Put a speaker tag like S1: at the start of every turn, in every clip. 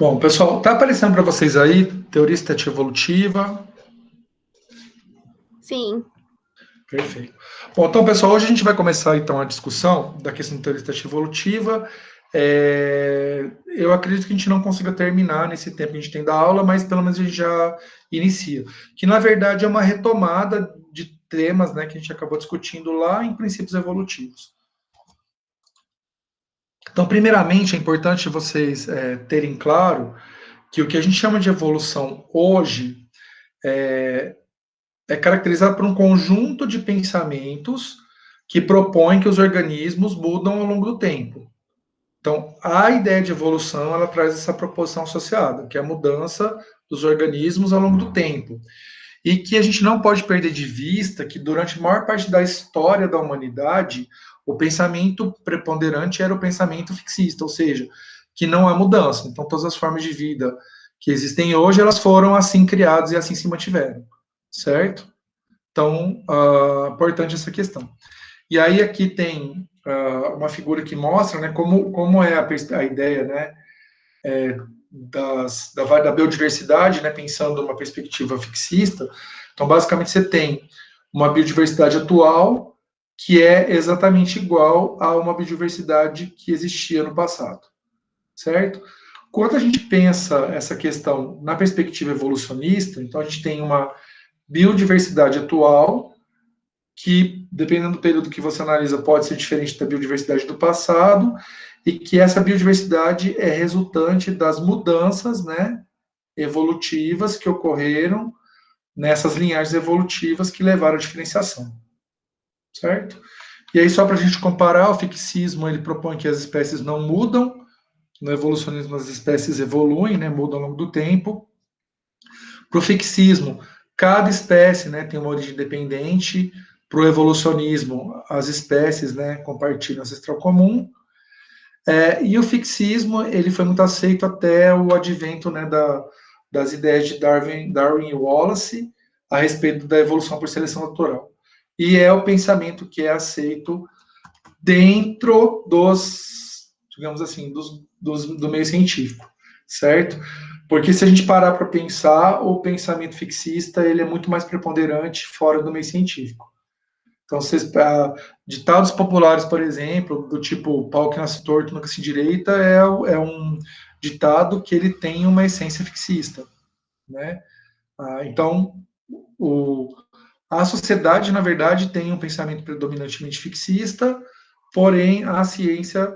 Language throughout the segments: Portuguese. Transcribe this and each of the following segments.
S1: Bom, pessoal, está aparecendo para vocês aí teoria estética evolutiva?
S2: Sim.
S1: Perfeito. Bom, então, pessoal, hoje a gente vai começar então a discussão da questão da teoria estética evolutiva. Eu acredito que a gente não consiga terminar nesse tempo que a gente tem da aula, mas pelo menos a gente já inicia. Que na verdade é uma retomada de temas, né, que a gente acabou discutindo lá em princípios evolutivos. Então, primeiramente, é importante vocês terem claro que o que a gente chama de evolução hoje é caracterizado por um conjunto de pensamentos que propõem que os organismos mudam ao longo do tempo. Então, a ideia de evolução, ela traz essa proposição associada, que é a mudança dos organismos ao longo do tempo. E que a gente não pode perder de vista que durante a maior parte da história da humanidade, o pensamento preponderante era o pensamento fixista, ou seja, que não há mudança. Então, todas as formas de vida que existem hoje, elas foram assim criadas e assim se mantiveram, certo? Então, importante essa questão. E aí aqui tem uma figura que mostra, né, como é a ideia, né, da biodiversidade, né, pensando uma perspectiva fixista. Então, basicamente, você tem uma biodiversidade atual que é exatamente igual a uma biodiversidade que existia no passado, certo? Quando a gente pensa essa questão na perspectiva evolucionista, então a gente tem uma biodiversidade atual que, dependendo do período que você analisa, pode ser diferente da biodiversidade do passado, e que essa biodiversidade é resultante das mudanças, né, evolutivas que ocorreram nessas linhagens evolutivas que levaram à diferenciação, certo? E aí, só para a gente comparar, o fixismo ele propõe que as espécies não mudam, no evolucionismo as espécies evoluem, né, mudam ao longo do tempo. Para o fixismo, cada espécie, né, tem uma origem independente. Para o evolucionismo, as espécies, né, compartilham ancestral comum. E o fixismo ele foi muito aceito até o advento, né, das ideias de Darwin e Wallace a respeito da evolução por seleção natural. E é o pensamento que é aceito dentro digamos assim, do meio científico, certo? Porque se a gente parar para pensar, o pensamento fixista ele é muito mais preponderante fora do meio científico. Então, ditados populares, por exemplo, do tipo pau que nasce torto, nunca se endireita, é um ditado que ele tem uma essência fixista, né? Então, a sociedade, na verdade, tem um pensamento predominantemente fixista, porém, a ciência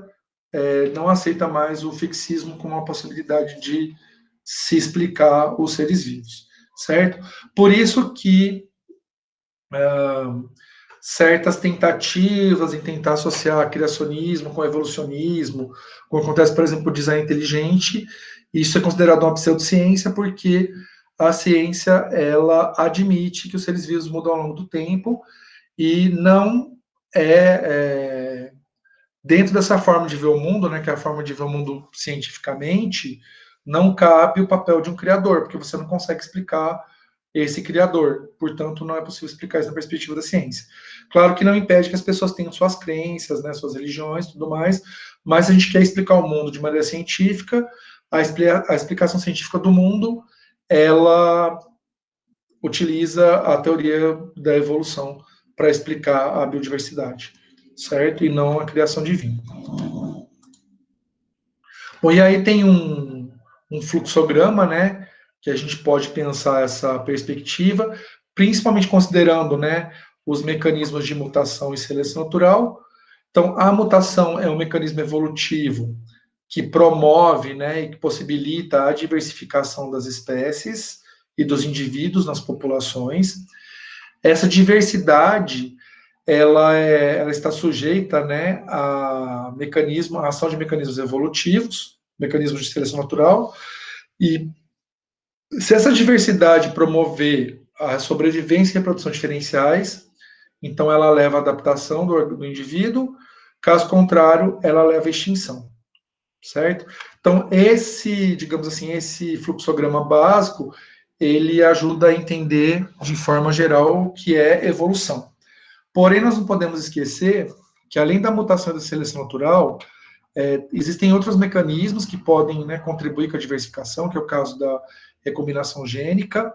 S1: não aceita mais o fixismo como uma possibilidade de se explicar os seres vivos, certo? Por isso que certas tentativas em tentar associar criacionismo com evolucionismo, como acontece, por exemplo, o design inteligente, isso é considerado uma pseudociência porque a ciência ela admite que os seres vivos mudam ao longo do tempo e não dentro dessa forma de ver o mundo, né, que é a forma de ver o mundo cientificamente, não cabe o papel de um criador, porque você não consegue explicar esse criador. Portanto, não é possível explicar isso na perspectiva da ciência. Claro que não impede que as pessoas tenham suas crenças, né, suas religiões, tudo mais, mas a gente quer explicar o mundo de maneira científica. A explicação científica do mundo, ela utiliza a teoria da evolução para explicar a biodiversidade, certo? E não a criação divina. Bom, e aí tem um fluxograma, né, que a gente pode pensar essa perspectiva, principalmente considerando, né, os mecanismos de mutação e seleção natural. Então, a mutação é um mecanismo evolutivo que promove, né, e que possibilita a diversificação das espécies e dos indivíduos nas populações. Essa diversidade ela está sujeita, né, a ação de mecanismos evolutivos, mecanismos de seleção natural, e se essa diversidade promover a sobrevivência e reprodução diferenciais, então ela leva à adaptação do indivíduo, caso contrário, ela leva à extinção, certo? Então, digamos assim, esse fluxograma básico, ele ajuda a entender de forma geral o que é evolução. Porém, nós não podemos esquecer que, além da mutação e da seleção natural, Existem outros mecanismos que podem, né, contribuir com a diversificação, que é o caso da recombinação gênica.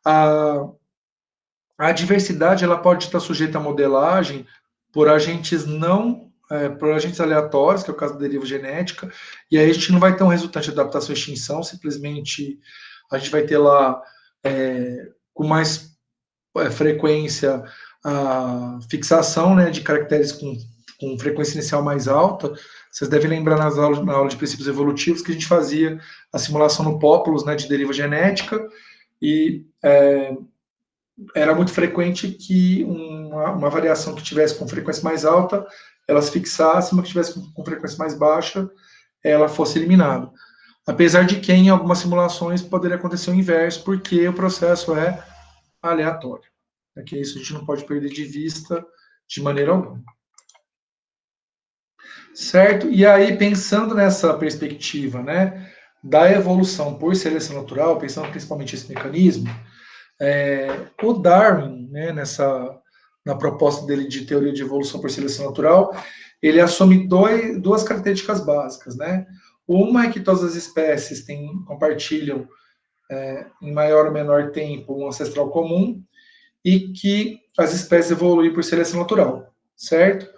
S1: A diversidade ela pode estar sujeita à modelagem por agentes por agentes aleatórios, que é o caso da deriva genética, e aí a gente não vai ter um resultante de adaptação e extinção, simplesmente a gente vai ter lá com mais frequência a fixação, né, de caracteres com frequência inicial mais alta. Vocês devem lembrar na aula de princípios evolutivos que a gente fazia a simulação no Populus, né, de deriva genética, e era muito frequente que uma variação que tivesse com frequência mais alta, ela se fixasse, uma que tivesse com frequência mais baixa, ela fosse eliminada. Apesar de que em algumas simulações poderia acontecer o inverso, porque o processo é aleatório. É que isso a gente não pode perder de vista de maneira alguma. Certo? E aí, pensando nessa perspectiva, né, da evolução por seleção natural, pensando principalmente nesse mecanismo, o Darwin, né, na proposta dele de teoria de evolução por seleção natural, ele assume duas características básicas, né? Uma é que todas as espécies compartilham em maior ou menor tempo um ancestral comum e que as espécies evoluem por seleção natural, certo?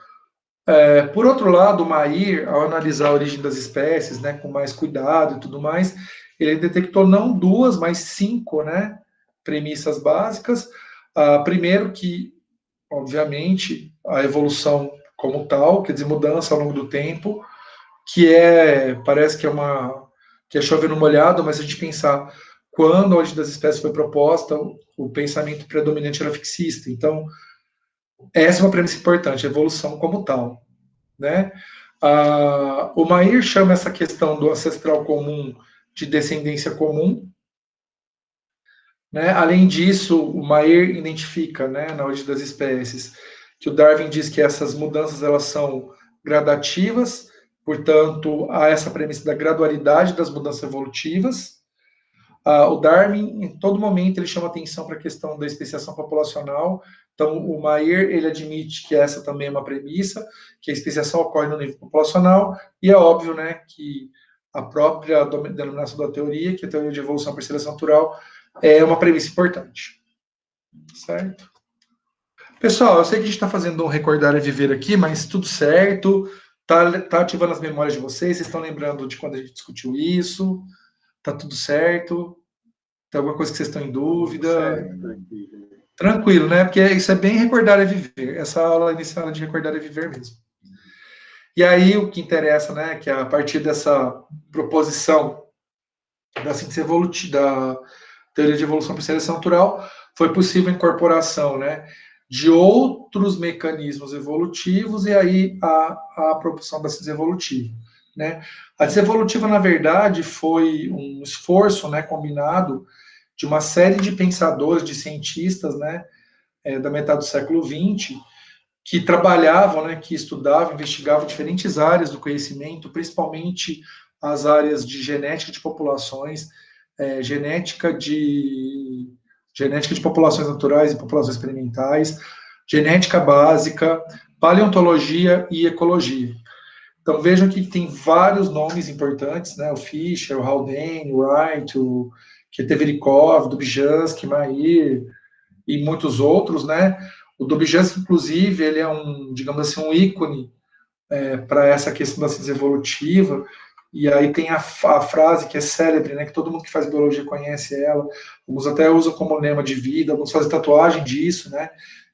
S1: Por outro lado, o Mayr, ao analisar a origem das espécies, né, com mais cuidado e tudo mais, ele detectou não duas, mas 5, né, premissas básicas. Primeiro que, obviamente, a evolução como tal, quer dizer, mudança ao longo do tempo, parece que é chover no molhado, mas se a gente pensar quando a origem das espécies foi proposta, o pensamento predominante era fixista. Então, essa é uma premissa importante, a evolução como tal, né? O Mayr chama essa questão do ancestral comum de descendência comum, né? Além disso, o Mayr identifica, né, na origem das espécies, que o Darwin diz que essas mudanças elas são gradativas, portanto, há essa premissa da gradualidade das mudanças evolutivas. O Darwin, em todo momento, ele chama atenção para a questão da especiação populacional. Então, o Mayr, ele admite que essa também é uma premissa, que a especiação ocorre no nível populacional, e é óbvio, né, que a própria denominação da teoria, que é a teoria de evolução por seleção natural, é uma premissa importante. Certo? Pessoal, eu sei que a gente está fazendo um recordar e viver aqui, mas tudo certo, tá ativando as memórias de vocês estão lembrando de quando a gente discutiu isso, tá tudo certo, tem alguma coisa que vocês estão em dúvida? Tranquilo, né? Porque isso é bem recordar e viver. Essa aula inicial é de recordar e viver mesmo. E aí o que interessa, né, que a partir dessa proposição da síntese evolutiva, da teoria de evolução por seleção natural, foi possível a incorporação, né, de outros mecanismos evolutivos e aí a propulsão da síntese evolutiva, né? A síntese evolutiva, na verdade, foi um esforço, né, combinado de uma série de pensadores, de cientistas, né, da metade do século XX, que trabalhavam, né, que estudavam, investigavam diferentes áreas do conhecimento, principalmente as áreas de genética de populações, genética de populações naturais e populações experimentais, genética básica, paleontologia e ecologia. Então vejam que tem vários nomes importantes, né? O Fischer, o Haldane, o Wright, o Keteverikov, Dubzhansky, Mayr e muitos outros, né? O Dubzhansky, inclusive, ele é digamos assim, um ícone para essa questão da ciência evolutiva. E aí tem a frase que é célebre, né? Que todo mundo que faz biologia conhece ela. Alguns até usam como lema de vida, alguns fazem tatuagem disso, né?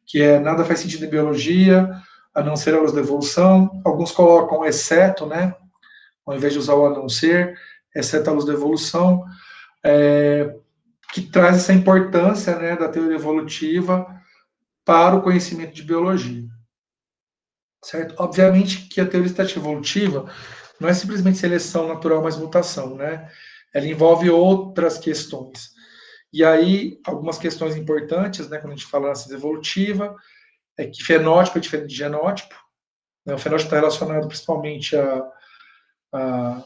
S1: Que é nada faz sentido em biologia, a não ser a luz da evolução. Alguns colocam exceto, né? Ao invés de usar o a não ser, exceto a luz da evolução, que traz essa importância, né, da teoria evolutiva para o conhecimento de biologia. Certo? Obviamente que a teoria estatística evolutiva não é simplesmente seleção natural, mas mutação, né? Ela envolve outras questões. E aí, algumas questões importantes, né, quando a gente fala na ciência evolutiva, é que fenótipo é diferente de genótipo. Né? O fenótipo está relacionado principalmente a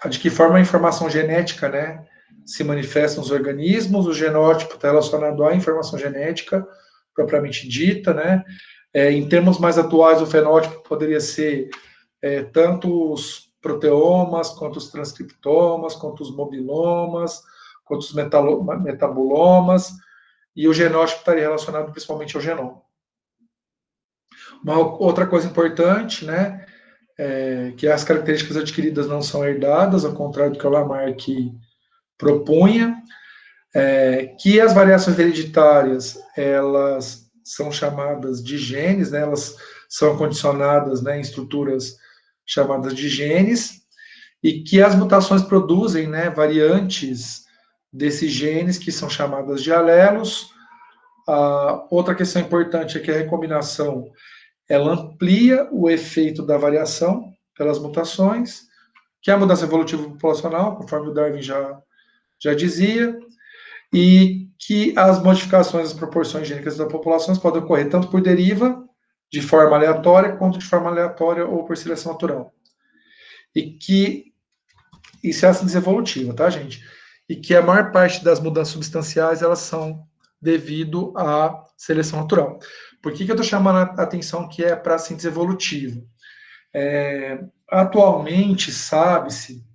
S1: de que forma a informação genética, né, se manifesta nos organismos. O genótipo está relacionado à informação genética propriamente dita, né? Em termos mais atuais, o fenótipo poderia ser tanto os proteomas, quanto os transcriptomas, quanto os mobilomas, quanto os metabulomas, e o genótipo estaria relacionado principalmente ao genoma. Uma outra coisa importante, né, que as características adquiridas não são herdadas, ao contrário do que o Lamarck propunha, que as variações hereditárias, elas são chamadas de genes, né, elas são condicionadas, né, em estruturas chamadas de genes, e que as mutações produzem, né, variantes desses genes que são chamadas de alelos. Outra questão importante é que a recombinação ela amplia o efeito da variação pelas mutações, que é a mudança evolutiva populacional, conforme o Darwin já dizia, e que as modificações das proporções gênicas das populações podem ocorrer tanto por deriva, de forma aleatória, quanto de forma aleatória ou por seleção natural. E que isso é a síntese evolutiva, tá, gente? E que a maior parte das mudanças substanciais, elas são devido à seleção natural. Por que eu estou chamando a atenção que é para a síntese evolutiva? Atualmente, sabe-se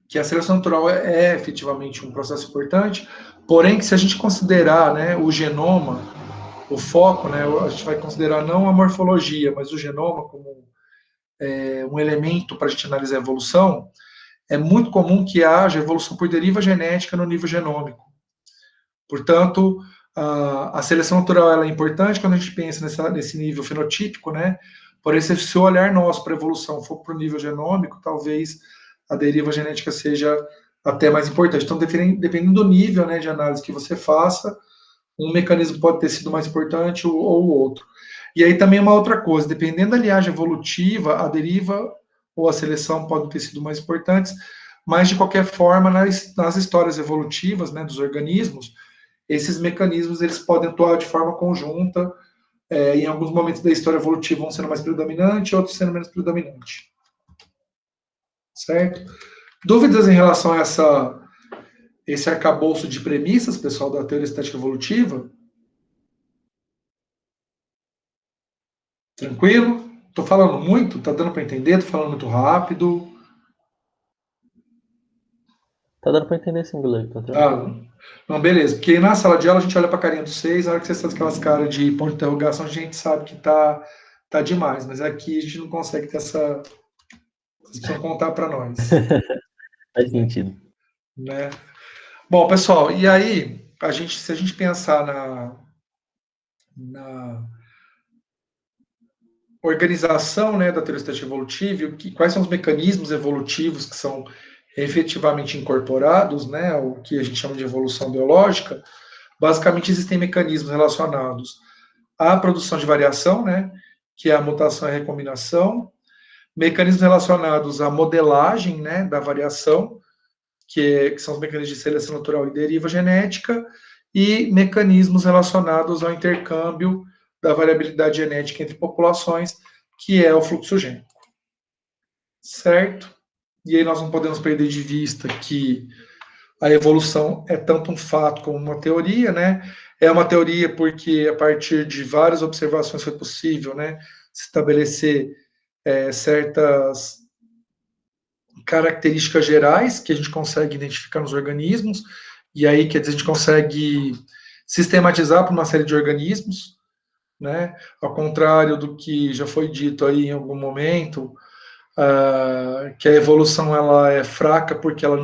S1: que a seleção natural é efetivamente um processo importante, porém que se a gente considerar, né, o genoma, o foco, né, a gente vai considerar não a morfologia, mas o genoma como um elemento para a gente analisar a evolução, é muito comum que haja evolução por deriva genética no nível genômico. Portanto, a seleção natural ela é importante quando a gente pensa nesse nível fenotípico, né? Porém, se o olhar nosso para a evolução for para o nível genômico, talvez a deriva genética seja até mais importante. Então, dependendo do nível, né, de análise que você faça, um mecanismo pode ter sido mais importante ou o outro. E aí também uma outra coisa, dependendo da linhagem evolutiva, a deriva ou a seleção podem ter sido mais importantes, mas de qualquer forma, nas histórias evolutivas, né, dos organismos, esses mecanismos eles podem atuar de forma conjunta, em alguns momentos da história evolutiva vão sendo mais predominante, outros sendo menos predominante. Certo? Dúvidas em relação a esse arcabouço de premissas, pessoal, da teoria estética evolutiva? Tranquilo? Estou falando muito? Tá dando para entender? Estou falando muito rápido?
S2: Tá dando pra entender sim, Guilherme, tá
S1: Tá.
S2: tranquilo.
S1: Não, beleza. Porque na sala de aula a gente olha para a carinha dos seis, na hora que vocês fazem aquelas caras de ponto de interrogação, a gente sabe que tá demais. Mas aqui a gente não consegue ter essa. Vocês precisam contar para nós.
S2: Faz sentido.
S1: Né? Bom, pessoal, e aí, se a gente pensar na organização, né, da teoria estética evolutiva, quais são os mecanismos evolutivos que são efetivamente incorporados, né, o que a gente chama de evolução biológica, basicamente existem mecanismos relacionados à produção de variação, né, que é a mutação e a recombinação, mecanismos relacionados à modelagem, né, da variação, que são os mecanismos de seleção natural e deriva genética, e mecanismos relacionados ao intercâmbio da variabilidade genética entre populações, que é o fluxo gênico. Certo? E aí nós não podemos perder de vista que a evolução é tanto um fato como uma teoria, né? É uma teoria porque a partir de várias observações foi possível, né, estabelecer certas características gerais que a gente consegue identificar nos organismos, e aí, quer dizer, a gente consegue sistematizar para uma série de organismos, né? Ao contrário do que já foi dito aí em algum momento, que a evolução ela é fraca porque ela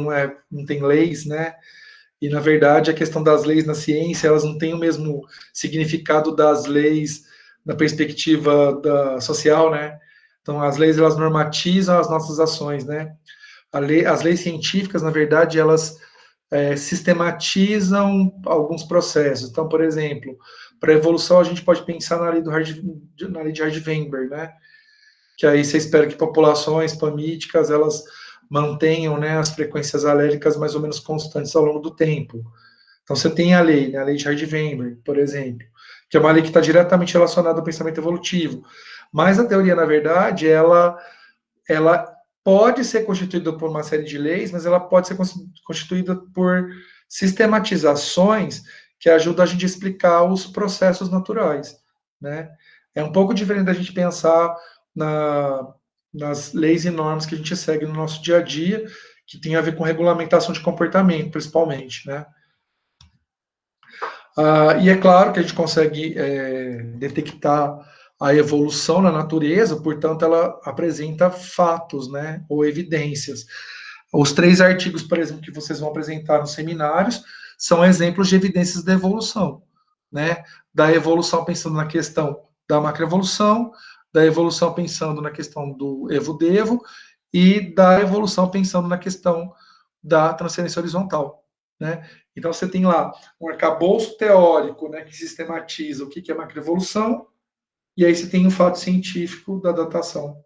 S1: não tem leis, né? E na verdade a questão das leis na ciência elas não têm o mesmo significado das leis na perspectiva social, né? Então as leis elas normatizam as nossas ações, né? As leis científicas, na verdade, elas sistematizam alguns processos. Então, por exemplo, para a evolução, a gente pode pensar na lei de Hardy-Weinberg, né? Que aí você espera que populações pamíticas elas mantenham, né, as frequências alélicas mais ou menos constantes ao longo do tempo. Então, você tem a lei, né, a lei de Hardy-Weinberg, por exemplo, que é uma lei que está diretamente relacionada ao pensamento evolutivo. Mas a teoria, na verdade, ela pode ser constituída por uma série de leis, mas ela pode ser constituída por sistematizações que ajudam a gente a explicar os processos naturais, né? É um pouco diferente da gente pensar nas leis e normas que a gente segue no nosso dia a dia, que tem a ver com regulamentação de comportamento, principalmente, né? E é claro que a gente consegue detectar a evolução na natureza, portanto, ela apresenta fatos, né, ou evidências. Os 3 artigos, por exemplo, que vocês vão apresentar nos seminários, são exemplos de evidências da evolução, né? Da evolução pensando na questão da macroevolução, da evolução pensando na questão do evo-devo e da evolução pensando na questão da transferência horizontal, né? Então você tem lá um arcabouço teórico, né, que sistematiza o que é macroevolução, e aí você tem um fato científico da datação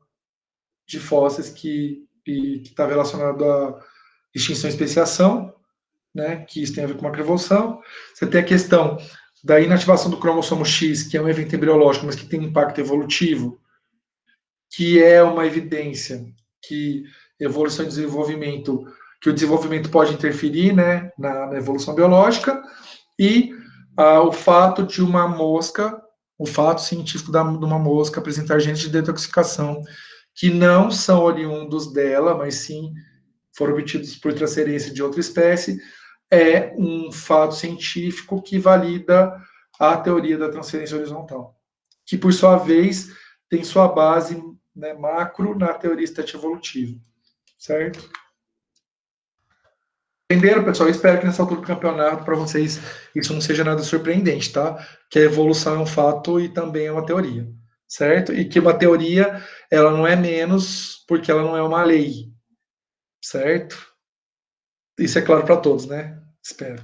S1: de fósseis que está relacionado à extinção e especiação, né, que isso tem a ver com macroevolução. Você tem a questão da inativação do cromossomo X, que é um evento embriológico, mas que tem impacto evolutivo, que é uma evidência que evolução e desenvolvimento, que o desenvolvimento pode interferir, né, na evolução biológica, e o fato de uma mosca, o fato científico de uma mosca apresentar genes de detoxificação que não são oriundos dela, mas sim foram obtidos por transferência de outra espécie, é um fato científico que valida a teoria da transferência horizontal, que por sua vez tem sua base, né, macro na teoria estética evolutiva, certo? Entenderam, pessoal? Eu espero que nessa altura do campeonato, para vocês, isso não seja nada surpreendente, tá? Que a evolução é um fato e também é uma teoria, certo? E que uma teoria, ela não é menos porque ela não é uma lei, certo? Isso é claro para todos, né? Espero.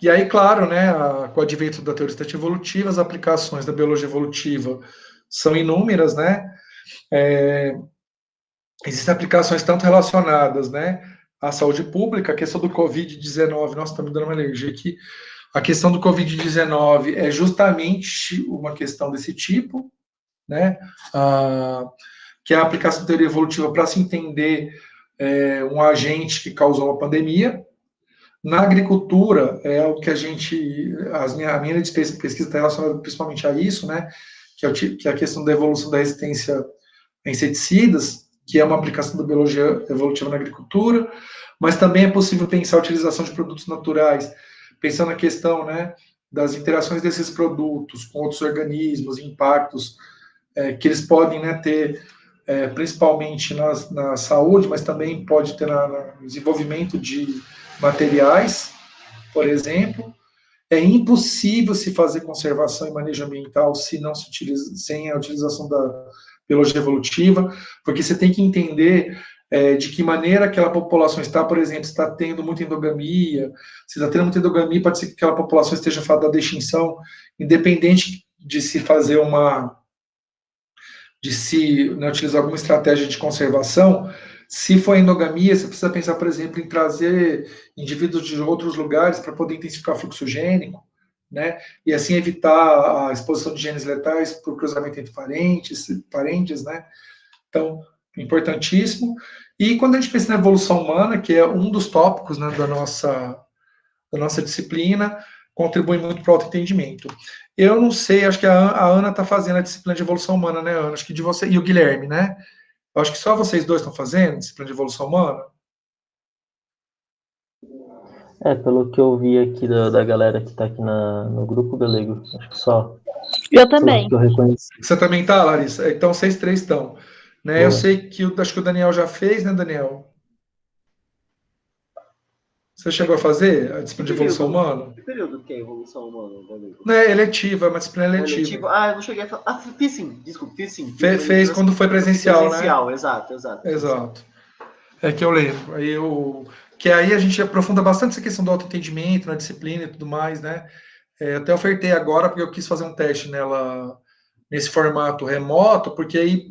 S1: E aí, claro, né, com o advento da teoria estética evolutiva, as aplicações da biologia evolutiva são inúmeras, né? Existem aplicações tanto relacionadas, né, à saúde pública, a questão do Covid-19, nossa, está me dando uma alergia aqui. A questão do Covid-19 é justamente uma questão desse tipo, né? Que é a aplicação da teoria evolutiva para se entender um agente que causou uma pandemia. Na agricultura, é o que a minha pesquisa está relacionada principalmente a isso, né? Que é a questão da evolução da resistência a inseticidas, que é uma aplicação da biologia evolutiva na agricultura, mas também é possível pensar a utilização de produtos naturais, pensando na questão, né, das interações desses produtos com outros organismos, impactos que eles podem, né, ter, principalmente na saúde, mas também pode ter no desenvolvimento de materiais, por exemplo. É impossível se fazer conservação e manejo ambiental se não se utiliza, sem a utilização da biologia evolutiva, porque você tem que entender de que maneira aquela população está, por exemplo, está tendo muita endogamia, se está tendo muita endogamia, pode ser que aquela população esteja fadada à extinção, independente de se fazer de se, né, utilizar alguma estratégia de conservação. Se for endogamia, você precisa pensar, por exemplo, em trazer indivíduos de outros lugares para poder intensificar o fluxo gênico, né? E assim evitar a exposição de genes letais por cruzamento entre parentes, né? Então, importantíssimo. E quando a gente pensa na evolução humana, que é um dos tópicos, né, da nossa disciplina, contribui muito para o autoentendimento. Eu não sei, acho que a Ana está fazendo a disciplina de evolução humana, né, Ana? Acho que de você e o Guilherme, né? Eu acho que só vocês dois estão fazendo disciplina de evolução humana.
S2: Pelo que eu vi aqui da galera que tá aqui no grupo, galego, acho que só.
S3: Eu também.
S2: Que eu reconheci.
S1: Você também tá, Larissa? Então, vocês 3 estão. Né? Eu sei que acho que o Daniel já fez, né, Daniel? Você chegou a fazer a disciplina de evolução humana?
S4: Que período que é evolução humana, galego?
S1: Não é eletiva, é uma disciplina eletiva.
S4: Eu não cheguei a falar. Fiz sim, desculpa, fiz sim.
S1: Fez quando foi presencial, né?
S4: Exato.
S1: Exato. É que eu lembro. Que aí a gente aprofunda bastante essa questão do autoentendimento, na disciplina e tudo mais, né? Até ofertei agora, porque eu quis fazer um teste nela nesse formato remoto, porque aí,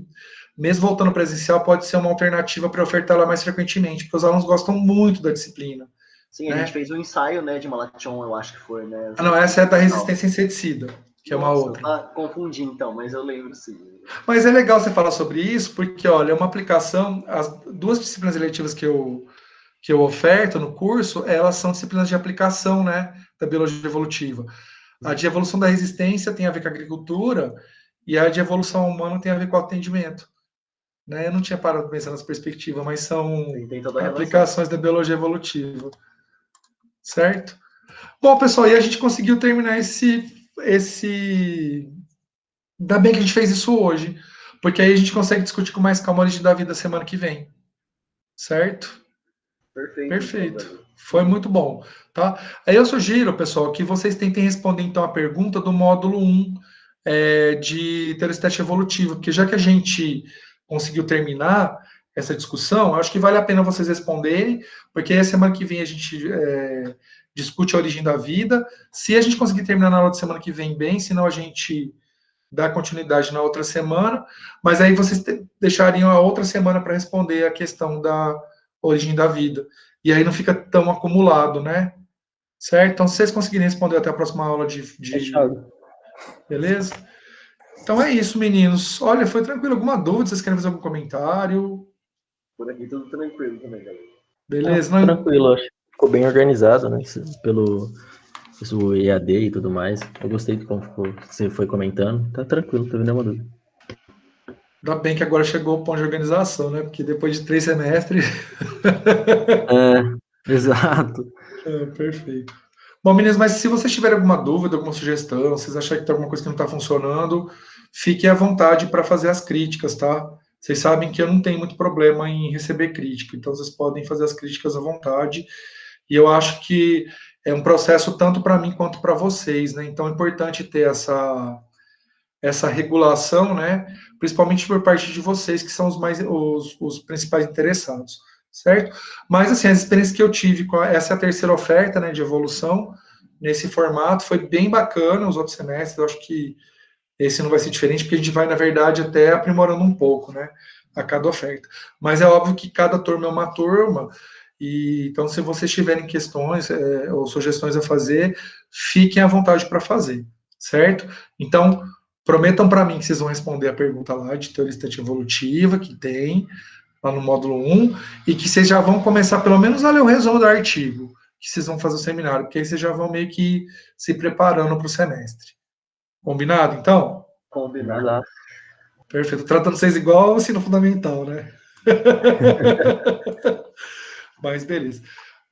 S1: mesmo voltando presencial, pode ser uma alternativa para ofertar ela mais frequentemente, porque os alunos gostam muito da disciplina.
S4: Sim, né? A gente fez um ensaio, né, de Malation, eu acho que foi, né?
S1: Não, essa é da resistência a inseticida, que é uma outra.
S4: Confundi então, mas eu lembro sim.
S1: Mas é legal você falar sobre isso, porque, olha, é uma aplicação, as 2 disciplinas eletivas que eu oferto no curso, elas são disciplinas de aplicação, né, da biologia evolutiva. A de evolução da resistência tem a ver com a agricultura, e a de evolução humana tem a ver com atendimento. Né? Eu não tinha parado para pensar nessa perspectiva, mas são
S4: Tem toda a relação.
S1: aplicações da biologia evolutiva. Certo? Bom, pessoal, e a gente conseguiu terminar esse... Ainda bem que a gente fez isso hoje, porque aí a gente consegue discutir com mais calma a origem da vida semana que vem. Certo?
S4: Perfeito.
S1: Perfeito.
S4: Então,
S1: Foi muito bom. Tá? Aí eu sugiro, pessoal, que vocês tentem responder então a pergunta do módulo 1 de telestética evolutiva, porque já que a gente conseguiu terminar essa discussão, acho que vale a pena vocês responderem, porque aí a semana que vem a gente discute a origem da vida. Se a gente conseguir terminar na aula de semana que vem bem, senão a gente dá continuidade na outra semana, mas aí vocês deixariam a outra semana para responder a questão da origem da vida. E aí não fica tão acumulado, né? Certo? Então, se vocês conseguirem responder até a próxima aula
S2: Fechado.
S1: Beleza? Então é isso, meninos. Olha, foi tranquilo. Alguma dúvida? Vocês querem fazer algum comentário?
S4: Por aqui tudo tranquilo também, galera.
S1: Beleza?
S2: Não, tranquilo, acho que ficou bem organizado, né? Pelo o EAD e tudo mais. Eu gostei de como você foi comentando. Tá tranquilo, não teve nenhuma dúvida.
S1: Ainda bem que agora chegou o ponto de organização, né? Porque depois de 3 semestres.
S2: Exato.
S1: Perfeito. Bom, meninos, mas se vocês tiverem alguma dúvida, alguma sugestão, vocês acharem que tem alguma coisa que não está funcionando, fiquem à vontade para fazer as críticas, tá? Vocês sabem que eu não tenho muito problema em receber crítica, então vocês podem fazer as críticas à vontade. E eu acho que é um processo tanto para mim quanto para vocês, né? Então é importante ter essa regulação, né? Principalmente por parte de vocês, que são os principais interessados, certo? Mas, assim, as experiências que eu tive, essa é a terceira oferta, né, de evolução, nesse formato, foi bem bacana os outros semestres, eu acho que esse não vai ser diferente, porque a gente vai, na verdade, até aprimorando um pouco, né, a cada oferta. Mas é óbvio que cada turma é uma turma, e então, se vocês tiverem questões ou sugestões a fazer, fiquem à vontade para fazer, certo? Então, prometam para mim que vocês vão responder a pergunta lá de teoria estatística evolutiva, que tem lá no módulo 1, e que vocês já vão começar pelo menos a ler o resumo do artigo que vocês vão fazer o seminário, porque aí vocês já vão meio que se preparando para o semestre. Combinado, então?
S4: Combinado.
S1: Perfeito. Tratando vocês igual ao ensino fundamental, né? Mas beleza.